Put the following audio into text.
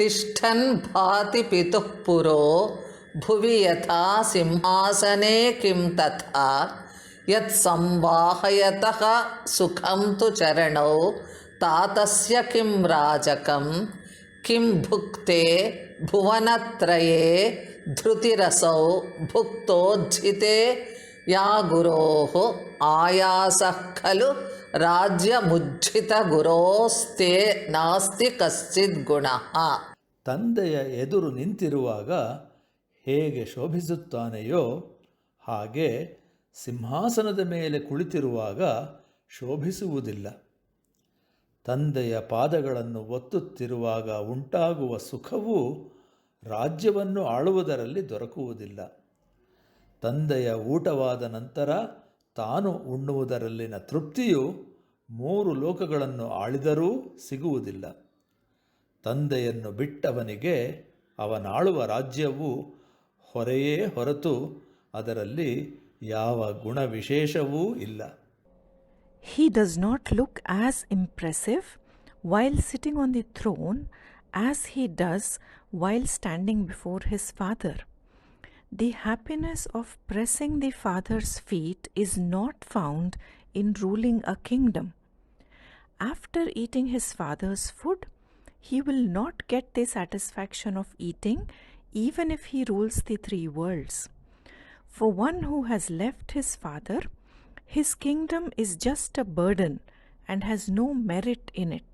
तिष्ठन् भाति पितुः पुरो भुवि यथा सिंहासने किं तथा यत्संवाहयतः सुखं तु चरणौ तातस्य किं राजकं किं भुक्ते भुवनत्रये धृतिरसौ भुक्तोज्झिते या गुरोः आयासः खलु ರಾಜ್ಯಮುಜ್ಜಿತಗುರೋಸ್ತೆ ನಾಸ್ತಿ ಕಶ್ಚಿದ್ ಗುಣಃ. ತಂದೆಯ ಎದುರು ನಿಂತಿರುವಾಗ ಹೇಗೆ ಶೋಭಿಸುತ್ತಾನೆಯೋ ಹಾಗೆ ಸಿಂಹಾಸನದ ಮೇಲೆ ಕುಳಿತಿರುವಾಗ ಶೋಭಿಸುವುದಿಲ್ಲ. ತಂದೆಯ ಪಾದಗಳನ್ನು ಒತ್ತುತ್ತಿರುವಾಗ ಉಂಟಾಗುವ ಸುಖವು ರಾಜ್ಯವನ್ನು ಆಳುವುದರಲ್ಲಿ ದೊರಕುವುದಿಲ್ಲ. ತಂದೆಯ ಊಟವಾದ ನಂತರ ತಾನು ಉಣ್ಣುವುದರಲ್ಲಿನ ತೃಪ್ತಿಯು 3 ಲೋಕಗಳನ್ನು ಆಳಿದರೂ ಸಿಗುವುದಿಲ್ಲ. ತಂದೆಯನ್ನು ಬಿಟ್ಟವನಿಗೆ ಅವನಾಳುವ ರಾಜ್ಯವು ಹೊರೆಯೇ ಹೊರತು ಅದರಲ್ಲಿ ಯಾವ ಗುಣವಿಶೇಷವೂ ಇಲ್ಲ. He does not look as impressive while sitting on the throne as he does while standing before his father. The happiness of pressing the Father's feet is not found in ruling a kingdom. After eating his Father's food, he will not get the satisfaction of eating even if he rules the 3 worlds. For one who has left his Father, his kingdom is just a burden and has no merit in it.